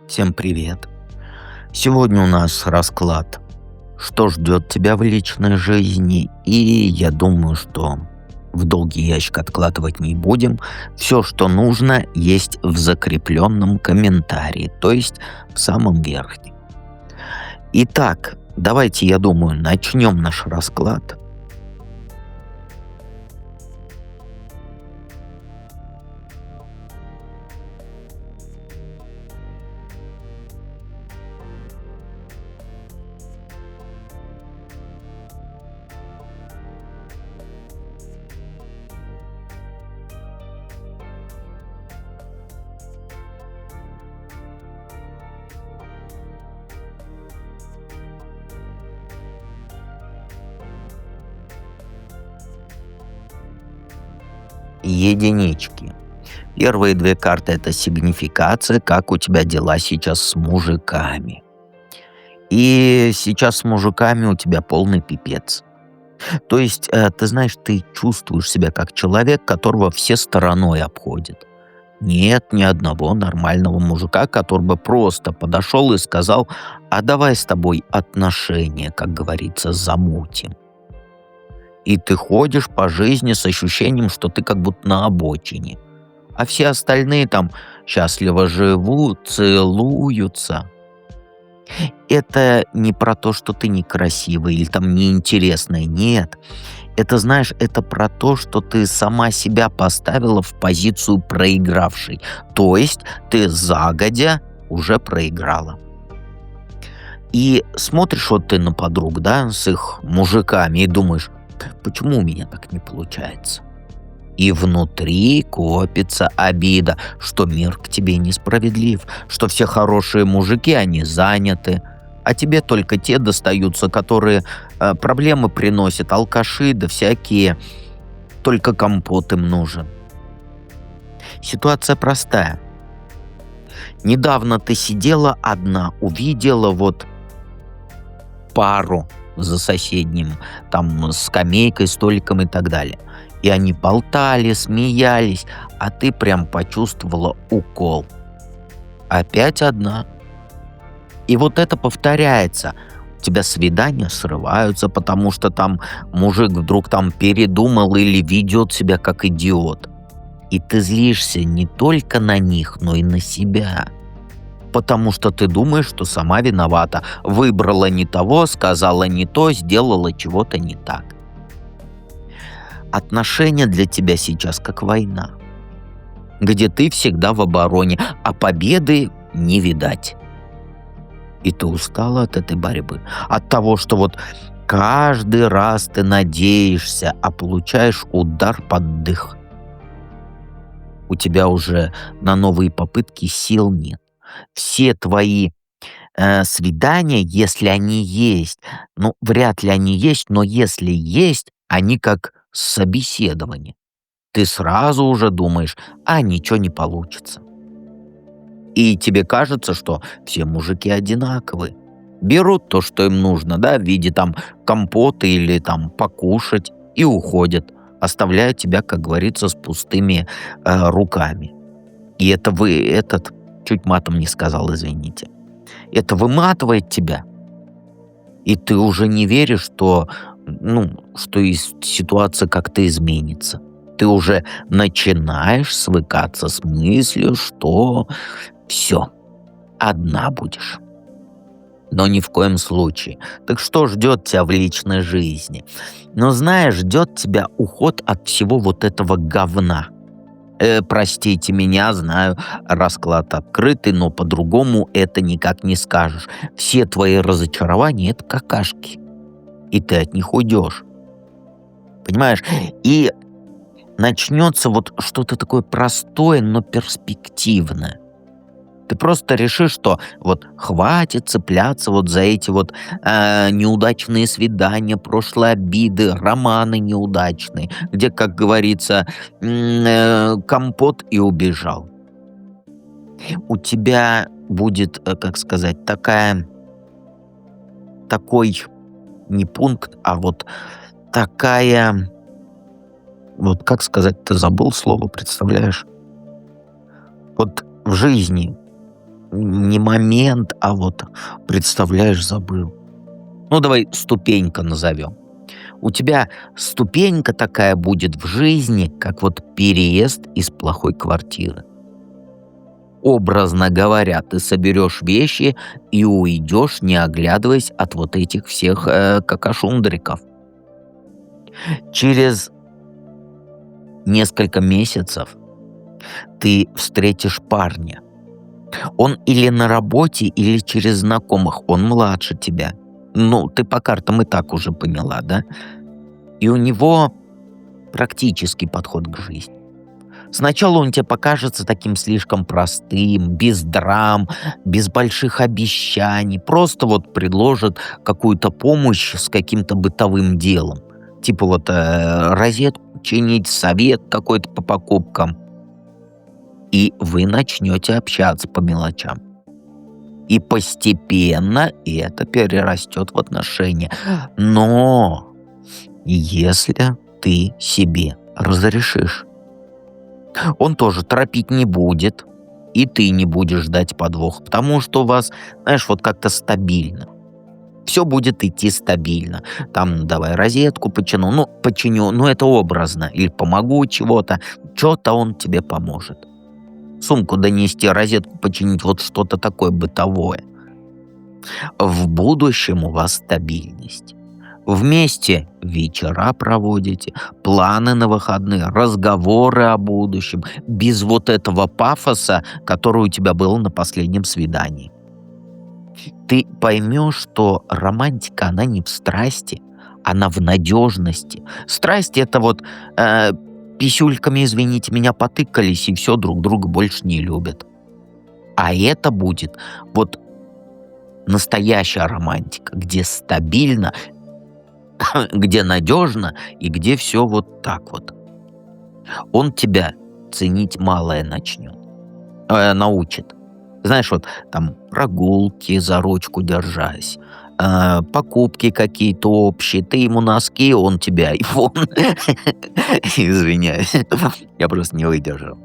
Всем привет! Сегодня у нас расклад, что ждет тебя в личной жизни, и я думаю, что в долгий ящик откладывать не будем. Все, что нужно, есть в закрепленном комментарии, то есть в самом верхнем. Итак, давайте, я думаю, начнем наш расклад. Единички. Первые две карты — это сигнификация, как у тебя дела сейчас с мужиками. И сейчас с мужиками у тебя полный пипец. То есть, ты знаешь, ты чувствуешь себя как человек, которого все стороной обходят. Нет ни одного нормального мужика, который бы просто подошел и сказал: а давай с тобой отношения, как говорится, замутим. И ты ходишь по жизни с ощущением, что ты как будто на обочине. А все остальные там счастливо живут, целуются. Это не про то, что ты некрасивая или там неинтересная. Нет. Это, знаешь, это про то, что ты сама себя поставила в позицию проигравшей. То есть ты загодя уже проиграла. И смотришь вот ты на подруг, да, с их мужиками, и думаешь: почему у меня так не получается? И внутри копится обида, что мир к тебе несправедлив, что все хорошие мужики, они заняты, а тебе только те достаются, которые проблемы приносят, алкаши да всякие, только компот им нужен. Ситуация простая. Недавно ты сидела одна, увидела вот пару за соседним, там, скамейкой, столиком и так далее. И они болтали, смеялись, а ты прям почувствовала укол. Опять одна. И вот это повторяется. У тебя свидания срываются, потому что там мужик вдруг там передумал или ведет себя как идиот. И ты злишься не только на них, но и на себя. Потому что ты думаешь, что сама виновата. Выбрала не того, сказала не то, сделала чего-то не так. Отношения для тебя сейчас как война, где ты всегда в обороне, а победы не видать. И ты устала от этой борьбы, от того, что вот каждый раз ты надеешься, а получаешь удар под дых. У тебя уже на новые попытки сил нет. Все твои свидания, если они есть, ну, вряд ли они есть, но если есть, они как собеседование. Ты сразу уже думаешь: а ничего не получится. И тебе кажется, что все мужики одинаковые. Берут то, что им нужно, да, в виде там компота или там покушать, и уходят, оставляя тебя, как говорится, с пустыми руками. И это чуть матом не сказал, извините. Это выматывает тебя, и ты уже не веришь, что ситуация как-то изменится. Ты уже начинаешь свыкаться с мыслью, что все, одна будешь. Но ни в коем случае. Так что ждет тебя в личной жизни? Ну, знаешь, ждет тебя уход от всего вот этого говна. Простите меня, знаю, расклад открытый, но по-другому это никак не скажешь. Все твои разочарования — это какашки, и ты от них уйдешь. Понимаешь? И начнется вот что-то такое простое, но перспективное. Ты просто решишь, что вот хватит цепляться вот за эти вот неудачные свидания, прошлые обиды, романы неудачные, где, как говорится, компот и убежал. У тебя будет, как сказать, такой не пункт, а вот такая, вот как сказать, ты забыл слово, представляешь? Вот в жизни Не момент, а вот, представляешь, забыл. Ну, давай ступенька назовем. У тебя ступенька такая будет в жизни, как вот переезд из плохой квартиры. Образно говоря, ты соберешь вещи и уйдешь, не оглядываясь от вот этих всех какашундриков. Через несколько месяцев ты встретишь парня. Он или на работе, или через знакомых. Он младше тебя. Ну, ты по картам и так уже поняла, да? И у него практический подход к жизни. Сначала он тебе покажется таким слишком простым, без драм, без больших обещаний. Просто вот предложит какую-то помощь с каким-то бытовым делом. Типа вот розетку чинить, совет какой-то по покупкам. И вы начнете общаться по мелочам. И постепенно это перерастет в отношения. Но если ты себе разрешишь, он тоже торопить не будет, и ты не будешь ждать подвох, потому что у вас, знаешь, вот как-то стабильно. Все будет идти стабильно. Там давай розетку починю, ну это образно, или помогу чего-то, что-то он тебе поможет. Сумку донести, розетку починить, вот что-то такое бытовое. В будущем у вас стабильность. Вместе вечера проводите, планы на выходные, разговоры о будущем, без вот этого пафоса, который у тебя был на последнем свидании. Ты поймешь, что романтика, она не в страсти, она в надежности. Страсть это вот писюльками, извините меня, потыкались, и все, друг друга больше не любят. А это будет вот настоящая романтика, где стабильно, где надежно и где все вот так вот. Он тебя ценить малое научит. Знаешь, вот там прогулки за ручку держась, покупки какие-то общие, ты ему носки, он тебе айфон. Извиняюсь, я просто не выдержал.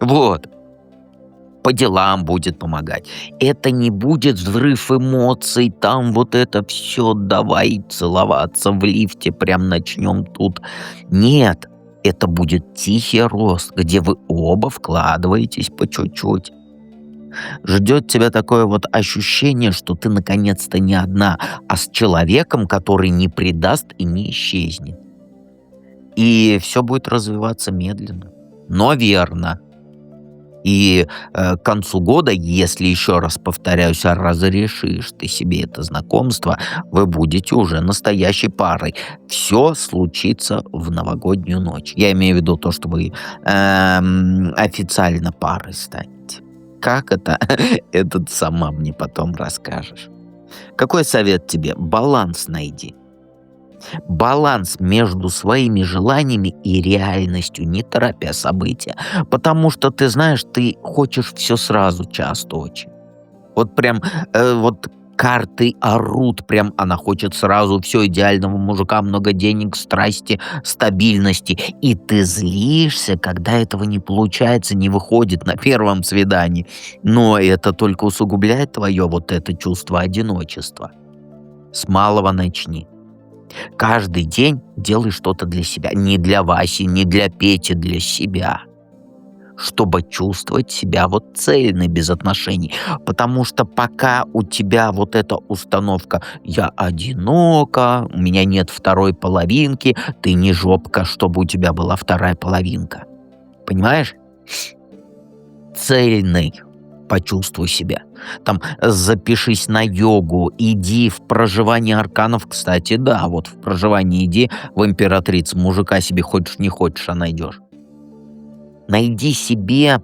Вот. По делам будет помогать. Это не будет взрыв эмоций, там вот это все, давай целоваться в лифте, прям начнем тут. Нет, это будет тихий рост, где вы оба вкладываетесь по чуть-чуть. Ждет тебя такое вот ощущение, что ты наконец-то не одна, а с человеком, который не предаст и не исчезнет. И все будет развиваться медленно, но верно. И к концу года, если, еще раз повторяюсь, разрешишь ты себе это знакомство, вы будете уже настоящей парой. Все случится в новогоднюю ночь. Я имею в виду то, что вы официально парой станете. Как это? Это ты сама мне потом расскажешь. Какой совет тебе? Баланс найди. Баланс между своими желаниями и реальностью, не торопя события. Потому что, ты знаешь, ты хочешь все сразу, часто очень. Вот прям, вот карты орут, прям она хочет сразу все идеального мужика, много денег, страсти, стабильности. И ты злишься, когда этого не получается, не выходит на первом свидании. Но это только усугубляет твое вот это чувство одиночества. С малого начни. Каждый день делай что-то для себя. Не для Васи, не для Пети, для себя. Чтобы чувствовать себя вот цельной без отношений. Потому что пока у тебя вот эта установка «я одинока», «у меня нет второй половинки», ты не жопка, чтобы у тебя была вторая половинка. Понимаешь? Цельный. Почувствуй себя. Там запишись на йогу, иди в проживание арканов. Кстати, да, вот в проживание иди, в императрицу мужика себе хочешь не хочешь, а найдешь. Найди себе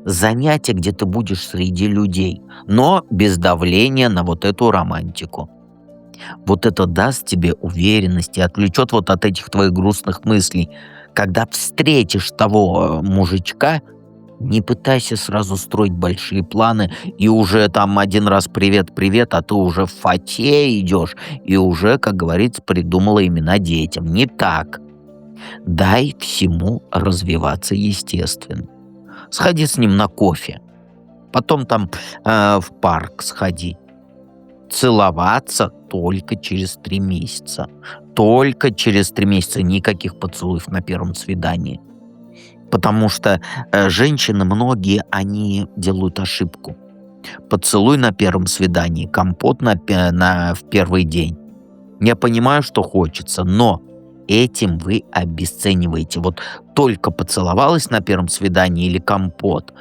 занятие, где ты будешь среди людей, но без давления на вот эту романтику. Вот это даст тебе уверенность и отвлечет вот от этих твоих грустных мыслей. Когда встретишь того мужичка, не пытайся сразу строить большие планы и уже там один раз привет-привет, а ты уже в фате идешь и уже, как говорится, придумала имена детям. Не так. Дай всему развиваться естественно. Сходи с ним на кофе. Потом там в парк сходить. Целоваться только через 3 месяца. Только через 3 месяца. Никаких поцелуев на первом свидании. Потому что женщины многие, они делают ошибку. Поцелуй на первом свидании, компот в первый день. Я понимаю, что хочется, но этим вы обесцениваете. Вот только поцеловалась на первом свидании или компот,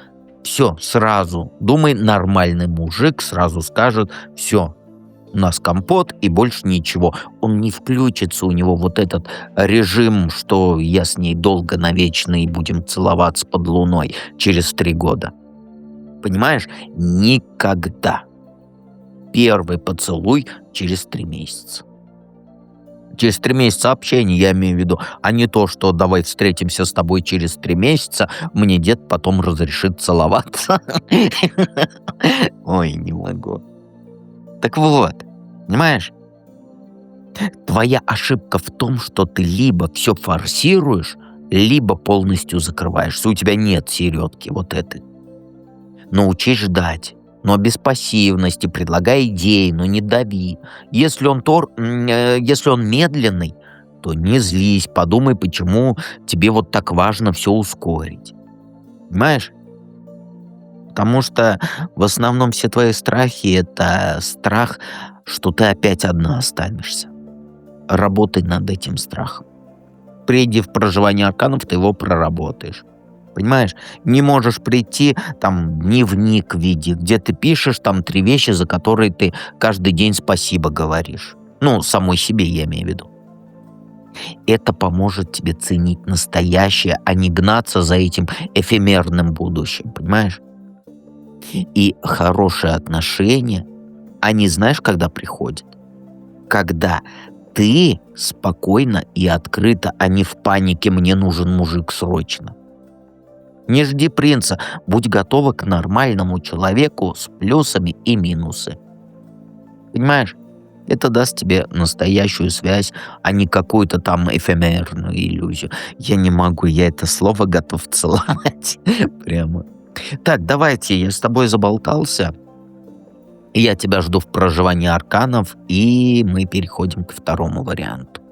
все, сразу. Думай, нормальный мужик сразу скажет, все, у нас компот и больше ничего. Он не включится, у него вот этот режим, что я с ней долго, навечно и будем целоваться под луной через 3 года. Понимаешь? Никогда. Первый поцелуй через 3 месяца. Через 3 месяца общения, я имею в виду, а не то, что давай встретимся с тобой через 3 месяца, мне дед потом разрешит целоваться. Ой, не могу. Так вот, понимаешь, твоя ошибка в том, что ты либо все форсируешь, либо полностью закрываешься. У тебя нет середки вот этой. Научись ждать, но без пассивности, предлагай идеи, но не дави. Если он медленный, то не злись, подумай, почему тебе вот так важно все ускорить. Понимаешь? Потому что в основном все твои страхи — это страх, что ты опять одна останешься. Работай над этим страхом. Приди в проживание арканов, ты его проработаешь. Понимаешь? Не можешь прийти, там, дневник видеть, где ты пишешь там 3 вещи, за которые ты каждый день спасибо говоришь. Ну, самой себе я имею в виду. Это поможет тебе ценить настоящее, а не гнаться за этим эфемерным будущим. Понимаешь? И хорошие отношения, они знаешь, когда приходят? Когда ты спокойно и открыто, а не в панике «мне нужен мужик срочно». Не жди принца, будь готова к нормальному человеку с плюсами и минусами. Понимаешь? Это даст тебе настоящую связь, а не какую-то там эфемерную иллюзию. Я не могу, я это слово готов целовать. Прямо. Так, давайте, я с тобой заболтался. Я тебя жду в проживании арканов, и мы переходим к второму варианту.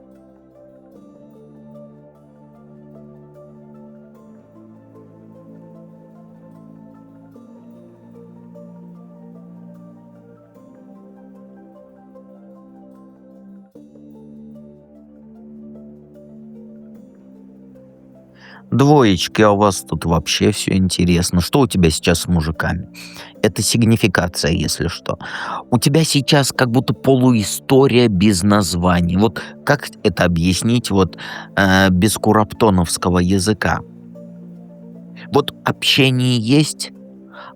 Двоечки, а у вас тут вообще все интересно. Что у тебя сейчас с мужиками? Это сигнификация, если что. У тебя сейчас как будто полуистория без названий. Вот как это объяснить вот без кураптоновского языка? Вот общение есть,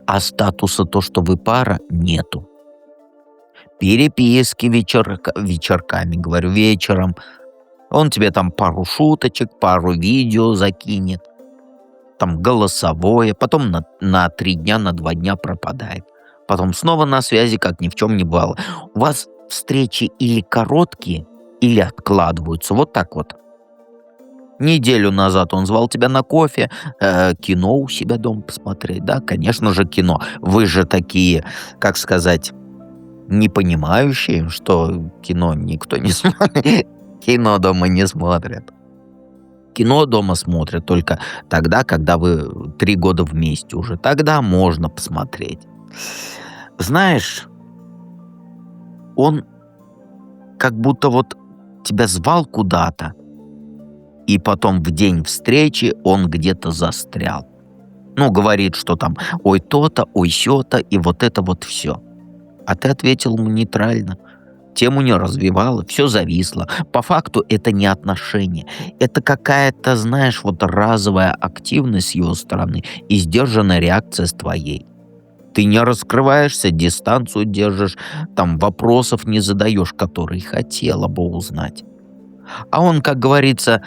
а статуса то, что вы пара, нету. Переписки вечерками, говорю, вечером. Он тебе там пару шуточек, пару видео закинет, там голосовое, потом на 3 дня, на 2 дня пропадает. Потом снова на связи, как ни в чем не бывало. У вас встречи или короткие, или откладываются. Вот так вот. Неделю назад он звал тебя на кофе, кино у себя дома посмотреть. Да, конечно же, кино. Вы же такие, как сказать, не понимающие, что кино никто не смотрит. Кино дома не смотрят. Кино дома смотрят только тогда, когда вы 3 года вместе уже. Тогда можно посмотреть. Знаешь, он как будто вот тебя звал куда-то, и потом в день встречи он где-то застрял. Ну, говорит, что там ой то-то, ой сё-то, и вот это вот все. А ты ответил ему нейтрально. Тему не развивала, все зависло. По факту это не отношения. Это какая-то, знаешь, вот разовая активность с его стороны и сдержанная реакция с твоей. Ты не раскрываешься, дистанцию держишь, там вопросов не задаешь, которые хотела бы узнать. А он, как говорится,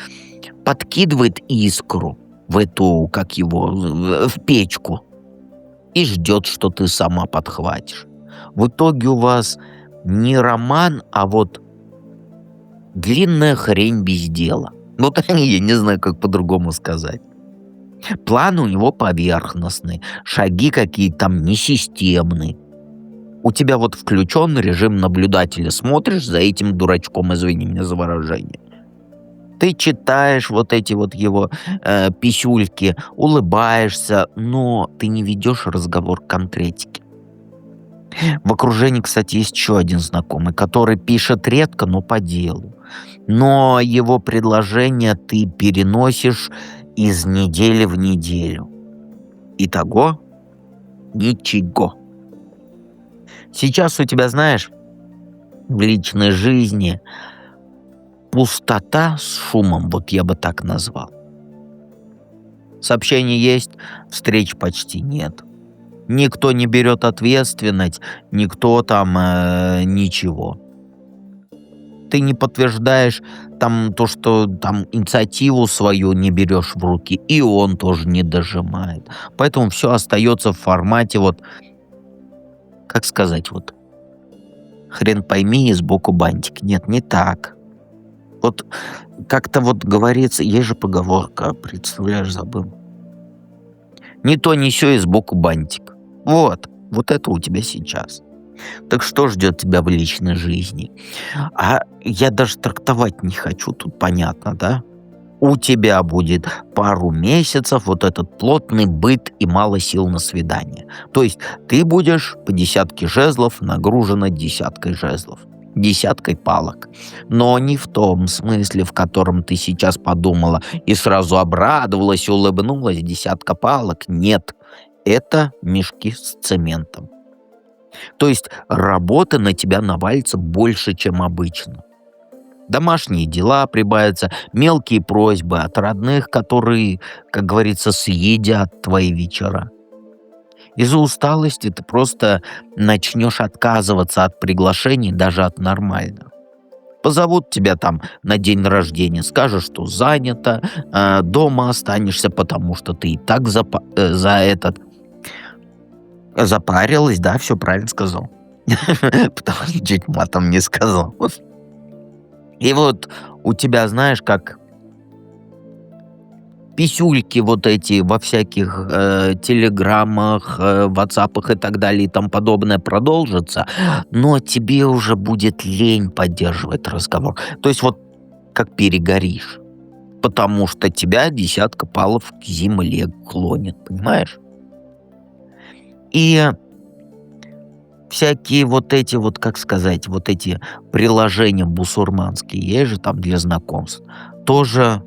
подкидывает искру в эту, как его, в печку и ждет, что ты сама подхватишь. В итоге у вас не роман, а вот длинная хрень без дела. Вот я не знаю, как по-другому сказать. Планы у него поверхностные, шаги какие-то там несистемные. У тебя вот включен режим наблюдателя, смотришь за этим дурачком, извини меня за выражение. Ты читаешь вот эти вот его писюльки, улыбаешься, но ты не ведешь разговор конкретики. В окружении, кстати, есть еще один знакомый, который пишет редко, но по делу. Но его предложение ты переносишь из недели в неделю. Итого ничего. Сейчас у тебя, знаешь, в личной жизни пустота с шумом, вот я бы так назвал. Сообщений есть, встреч почти нет. Никто не берет ответственность, никто там ничего. Ты не подтверждаешь там то, что там инициативу свою не берешь в руки, и он тоже не дожимает. Поэтому все остается в формате вот, как сказать, вот, хрен пойми, и сбоку бантик. Нет, не так. Вот как-то вот говорится, есть же поговорка, представляешь, забыл. Не то, не сё, и сбоку бантик. Вот это у тебя сейчас. Так что ждет тебя в личной жизни? А я даже трактовать не хочу, тут понятно, да? У тебя будет пару месяцев вот этот плотный быт и мало сил на свидание. То есть ты будешь по десятке жезлов нагружена десяткой жезлов, десяткой палок. Но не в том смысле, в котором ты сейчас подумала и сразу обрадовалась, улыбнулась, десятка палок. Нет, это мешки с цементом. То есть работы на тебя навалится больше, чем обычно. Домашние дела прибавятся, мелкие просьбы от родных, которые, как говорится, съедят твои вечера. Из-за усталости ты просто начнешь отказываться от приглашений, даже от нормальных. Позовут тебя там на день рождения, скажешь, что занято, дома останешься, потому что ты и так запарилась, да, все правильно сказал. Потому что чуть матом не сказал. И вот у тебя, знаешь, как писюльки вот эти во всяких телеграммах, ватсапах и так далее и тому подобное продолжатся, но тебе уже будет лень поддерживать разговор. То есть вот как перегоришь, потому что тебя десятка палов к земле клонит, понимаешь? И всякие вот эти вот, как сказать, вот эти приложения бусурманские, есть же там для знакомств, тоже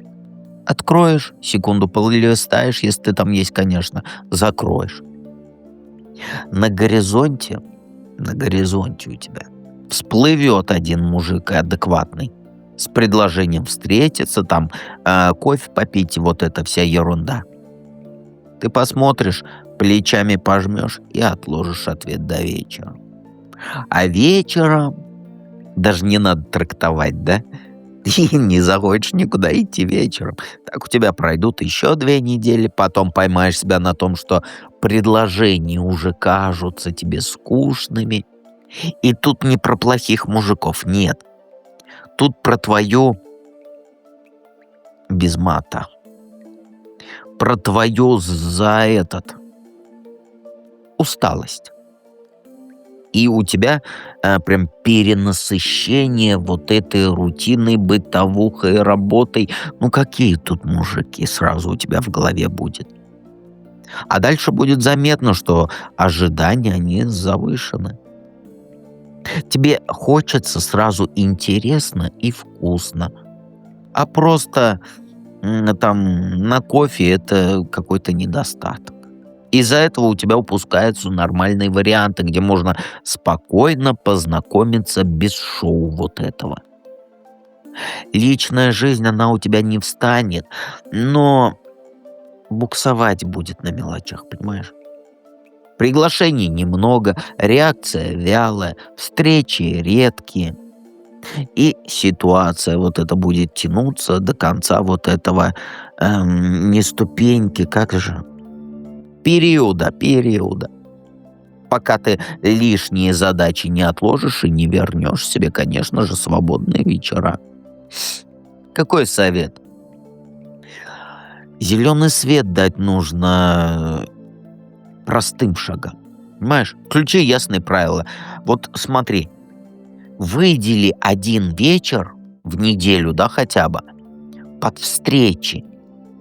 откроешь, секунду полистаешь, если ты там есть, конечно, закроешь. На горизонте у тебя всплывет один мужик адекватный с предложением встретиться, там, кофе попить, и вот эта вся ерунда. Ты посмотришь, плечами пожмешь и отложишь ответ до вечера. А вечером даже не надо трактовать, да? Ты не захочешь никуда идти вечером. Так у тебя пройдут еще 2 недели, потом поймаешь себя на том, что предложения уже кажутся тебе скучными. И тут не про плохих мужиков, нет. Тут про твою, без мата, про твою усталость. И у тебя прям перенасыщение вот этой рутинной бытовухой работой. Ну какие тут мужики сразу у тебя в голове будет? А дальше будет заметно, что ожидания, они завышены. Тебе хочется сразу интересно и вкусно. А просто там на кофе это какой-то недостаток. Из-за этого у тебя упускаются нормальные варианты, где можно спокойно познакомиться без шоу вот этого. Личная жизнь, она у тебя не встанет, но буксовать будет на мелочах, понимаешь? Приглашений немного, реакция вялая, встречи редкие. И ситуация вот эта будет тянуться до конца вот этого не ступеньки, как же, периода. Пока ты лишние задачи не отложишь и не вернешь себе, конечно же, свободные вечера. Какой совет? Зеленый свет дать нужно простым шагам. Понимаешь? Включи ясные правила. Вот смотри, выдели один вечер в неделю, да, хотя бы, под встречи,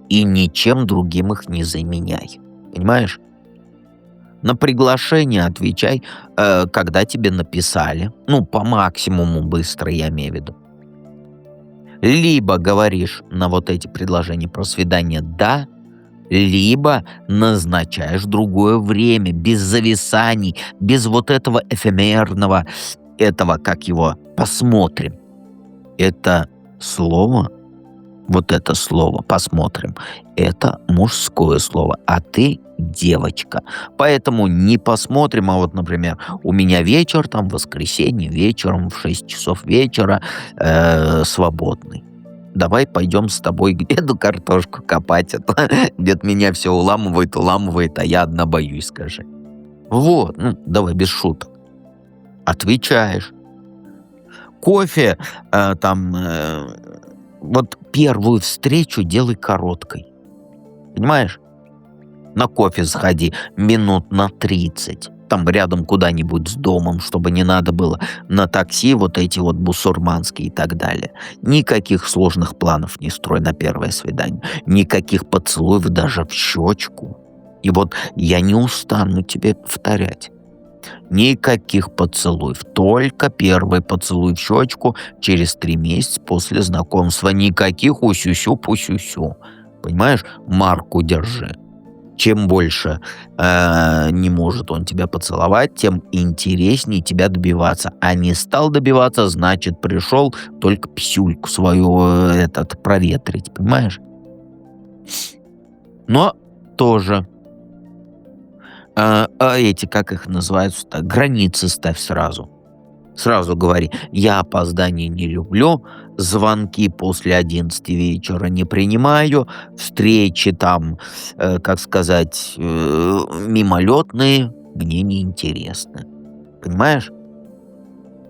и ничем другим их не заменяй. Понимаешь? На приглашение отвечай, когда тебе написали. Ну, по максимуму быстро, я имею в виду. Либо говоришь на вот эти предложения про свидание «да», либо назначаешь другое время, без зависаний, без вот этого эфемерного, этого, как его, посмотрим. Это слово, вот это слово «посмотрим», это мужское слово, а ты девочка. Поэтому не посмотрим, а вот, например, у меня вечер, там, воскресенье, вечером в 6 часов вечера свободный. Давай пойдем с тобой где-то картошку копать. Это где-то меня все уламывает, а я одна боюсь, скажи. Вот, ну, давай без шуток. Отвечаешь. Кофе, вот первую встречу делай короткой. Понимаешь? На кофе сходи минут на 30. Там рядом куда-нибудь с домом, чтобы не надо было на такси вот эти вот бусурманские и так далее. Никаких сложных планов не строй на первое свидание. Никаких поцелуев даже в щечку. И вот я не устану тебе повторять. Никаких поцелуев. Только первый поцелуй в щечку через 3 месяца после знакомства. Никаких усю-сю-пусю-сю. Понимаешь? Марку держи. Чем больше не может он тебя поцеловать, тем интереснее тебя добиваться. А не стал добиваться, значит, пришел только писюльку свою проветрить, понимаешь? Но тоже эти, как их называются-то, границы ставь сразу. Сразу говори, я опоздание не люблю, звонки после 11 вечера не принимаю, встречи там, как сказать, мимолетные, мне не интересны. Понимаешь?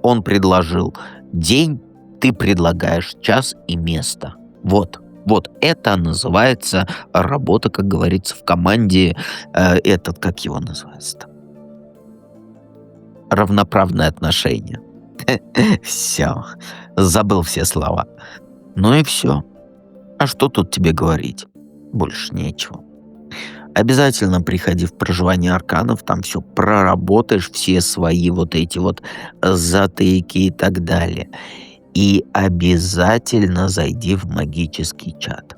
Он предложил день, ты предлагаешь час и место. Вот. Вот это называется работа, как говорится, в команде, как его называется-то? Равноправные отношения. Все. Забыл все слова. Ну и все. А что тут тебе говорить? Больше нечего. Обязательно приходи в проживание арканов, там все проработаешь, все свои вот эти вот затыки и так далее. И обязательно зайди в магический чат.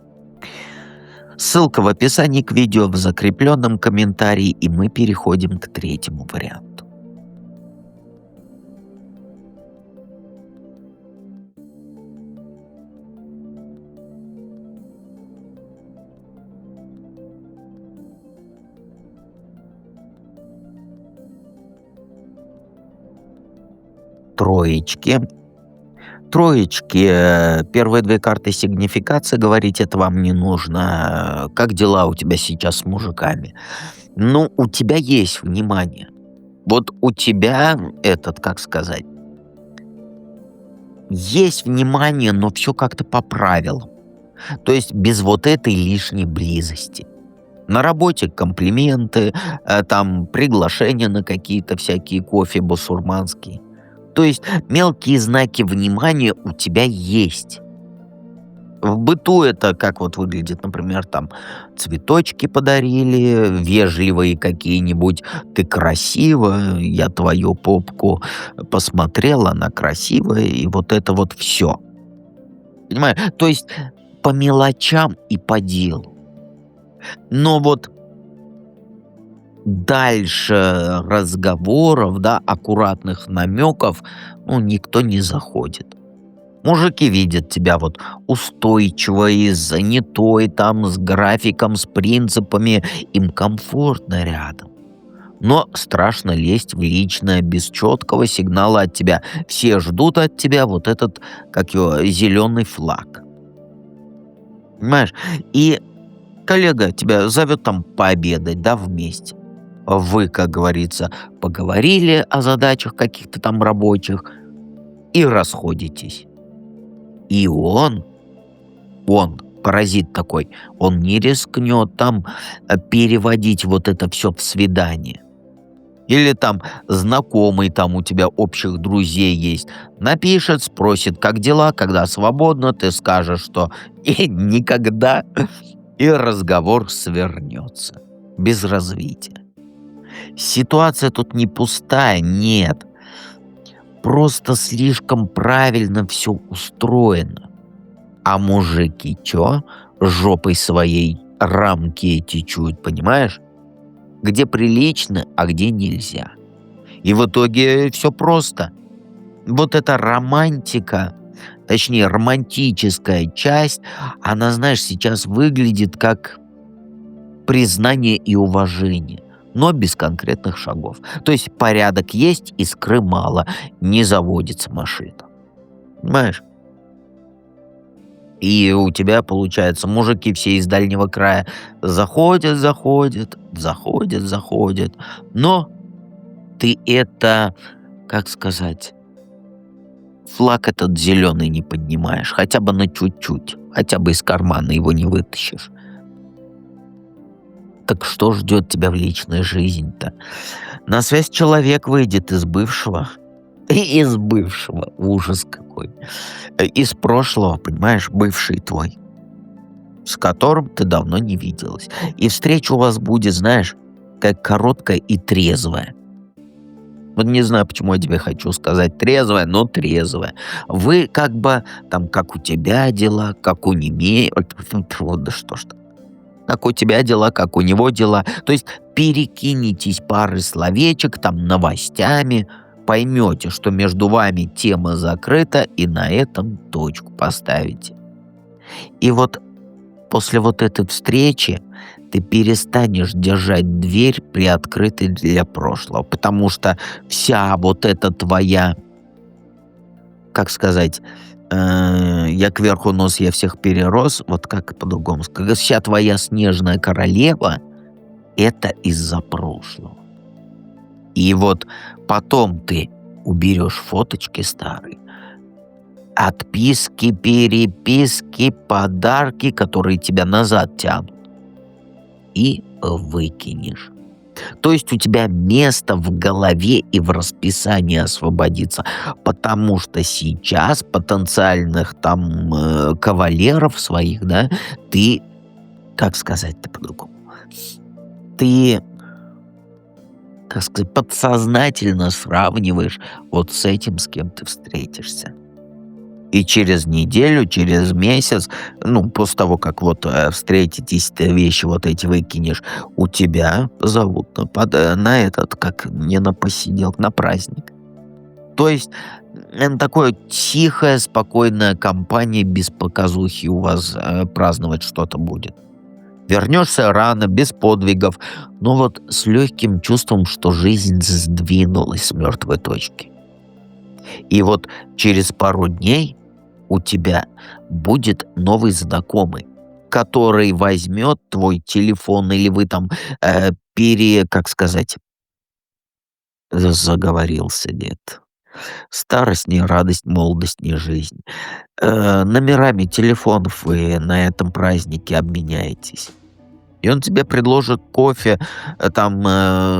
Ссылка в описании к видео, в закрепленном комментарии, и мы переходим к третьему варианту. Троечки. Троечки. Первые 2 карты сигнификации, говорить это вам не нужно. Как дела у тебя сейчас с мужиками? Ну, у тебя есть внимание. Вот у тебя как сказать, есть внимание, но все как-то по правилам. То есть без вот этой лишней близости. На работе комплименты, там приглашения на какие-то всякие кофе басурманские. То есть мелкие знаки внимания у тебя есть. В быту это как вот выглядит, например, там цветочки подарили, вежливые какие-нибудь, ты красивая, я твою попку посмотрел, она красивая, и вот это вот все. Понимаешь? То есть по мелочам и по делу. Но вот дальше разговоров, да, аккуратных намеков, ну, никто не заходит. Мужики видят тебя вот устойчивой, занятой, там, с графиком, с принципами, им комфортно рядом. Но страшно лезть в личное без четкого сигнала от тебя. Все ждут от тебя вот этот, как его, зеленый флаг. Понимаешь? И коллега тебя зовет там пообедать, да, вместе. Вы, как говорится, поговорили о задачах каких-то там рабочих и расходитесь. И он паразит такой, он не рискнет там переводить вот это все в свидание. Или там знакомый там у тебя общих друзей есть. Напишет, спросит, как дела, когда свободно, ты скажешь, что и никогда, и разговор свернется. Без развития. Ситуация тут не пустая, нет. Просто слишком правильно все устроено. А мужики чё? Жопой своей рамки эти чуют, понимаешь? Где прилично, а где нельзя. И в итоге все просто. Вот эта романтика, точнее романтическая часть, она, знаешь, сейчас выглядит как признание и уважение, но без конкретных шагов. То есть порядок есть, искры мало, не заводится машина. Понимаешь? И у тебя, получается, мужики все из дальнего края заходят, но ты это, как сказать, флаг этот зеленый не поднимаешь, хотя бы на чуть-чуть, хотя бы из кармана его не вытащишь. Так что ждет тебя в личной жизни-то? На связь человек выйдет из бывшего. Из бывшего. Ужас какой. Из прошлого, понимаешь, бывший твой, с которым ты давно не виделась. И встреча у вас будет, знаешь, как короткая и трезвая. Вот не знаю, почему я тебе хочу сказать трезвая, но трезвая. Вы как бы, там, как у тебя дела, как у нее... Вот, да что ж там. Как у тебя дела, как у него дела. То есть перекинетесь пары словечек, там, новостями, поймете, что между вами тема закрыта, и на этом точку поставите. И вот после вот этой встречи ты перестанешь держать дверь приоткрытой для прошлого, потому что вся вот эта твоя, как сказать, я кверху нос, я всех перерос, вот как по-другому сказать, вся твоя снежная королева — это из-за прошлого. И вот потом ты уберешь фоточки старые, отписки, переписки, подарки, которые тебя назад тянут, и выкинешь. То есть у тебя место в голове и в расписании освободится, потому что сейчас потенциальных там кавалеров своих, да, ты, как сказать-то по-другому, ты, так сказать, подсознательно сравниваешь вот с этим, с кем ты встретишься. И через неделю, через месяц, ну, после того, как вот встретитесь, ты вещи вот эти выкинешь, у тебя зовут на этот, как не на посиделок, на праздник. То есть такое тихая, спокойная компания, без показухи у вас праздновать что-то будет. Вернешься рано, без подвигов, но вот с легким чувством, что жизнь сдвинулась с мертвой точки. И вот через пару дней у тебя будет новый знакомый, который возьмет твой телефон, или вы там как сказать, заговорился дед. Старость не радость, молодость не жизнь. Номерами телефонов вы на этом празднике обменяетесь. И он тебе предложит кофе,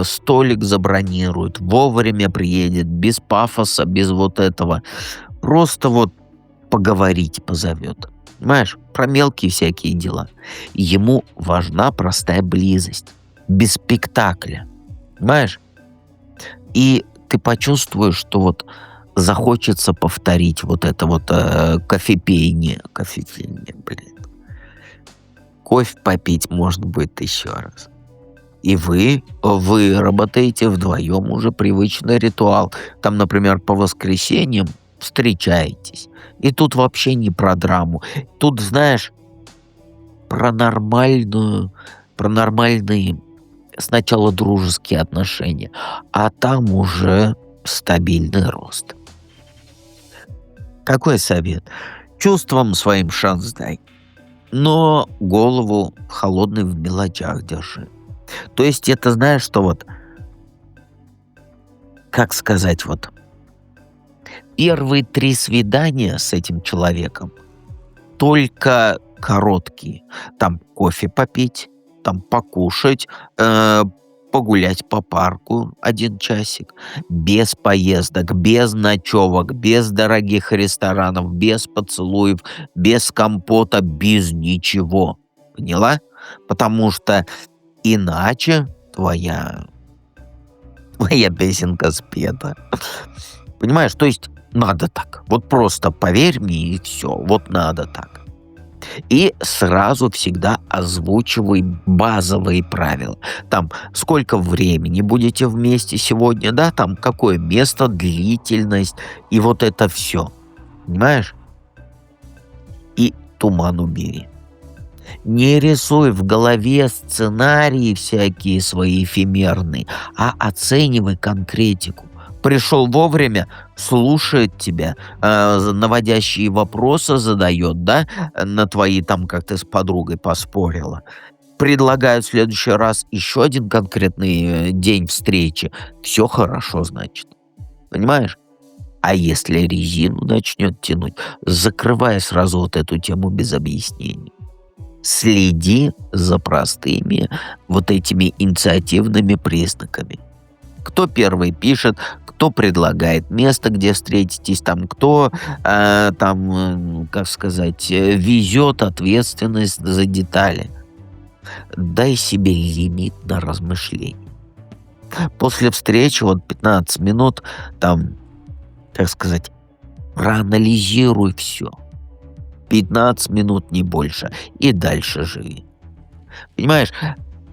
столик забронирует, вовремя приедет, без пафоса, без вот этого. Просто вот поговорить позовет. Понимаешь, про мелкие всякие дела. Ему важна простая близость, без спектакля. Понимаешь? И ты почувствуешь, что вот захочется повторить вот это вот кофепение, блин. Кофе попить можно будет еще раз. И вы выработаете вдвоем уже привычный ритуал. Там, например, по воскресеньям встречаетесь. И тут вообще не про драму. Тут, знаешь, про нормальные сначала дружеские отношения, а там уже стабильный рост. Какой совет? Чувством своим шанс дай. Но голову холодной в мелочах держи. То есть это, знаешь, что вот, как сказать, вот, первые 3 свидания с этим человеком только короткие. Там кофе попить, там покушать, погулять по парку 1 часик, без поездок, без ночевок, без дорогих ресторанов, без поцелуев, без компота, без ничего. Поняла? Потому что иначе твоя песенка спета. Понимаешь, то есть надо так. Вот просто поверь мне и все. Вот надо так. И сразу всегда озвучивай базовые правила. Там, сколько времени будете вместе сегодня, да, там, какое место, длительность, и вот это все. Понимаешь? И туман убери. Не рисуй в голове сценарии всякие свои эфемерные, а оценивай конкретику. Пришел вовремя, слушает тебя, наводящие вопросы задает, да, на твои там, как ты с подругой поспорила. Предлагают в следующий раз еще один конкретный день встречи. Все хорошо, значит. Понимаешь? А если резину начнет тянуть, закрывай сразу вот эту тему без объяснений. Следи за простыми вот этими инициативными признаками. Кто первый пишет, кто предлагает место, где встретитесь, там кто, как сказать, везет ответственность за детали. Дай себе лимит на размышление. После встречи, вот 15 минут, там, как сказать, проанализируй все. 15 минут, не больше. И дальше живи. Понимаешь?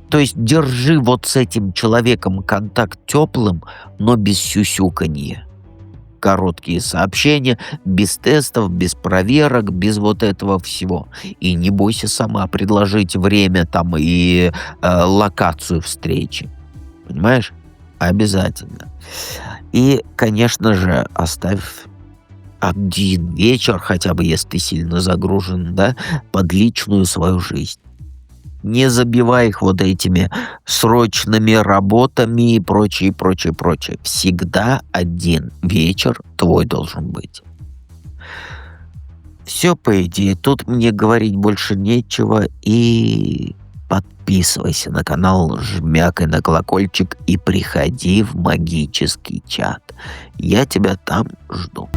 То есть держи вот с этим человеком контакт теплым, но без сюсюканья. Короткие сообщения, без тестов, без проверок, без вот этого всего. И не бойся сама предложить время там и локацию встречи. Понимаешь? Обязательно. И, конечно же, оставь 1 вечер, хотя бы если ты сильно загружен, да, под личную свою жизнь. Не забивай их вот этими срочными работами и прочее, прочее, прочее. Всегда 1 вечер твой должен быть. Все, по идее, тут мне говорить больше нечего. И подписывайся на канал, жмякай на колокольчик и приходи в магический чат. Я тебя там жду.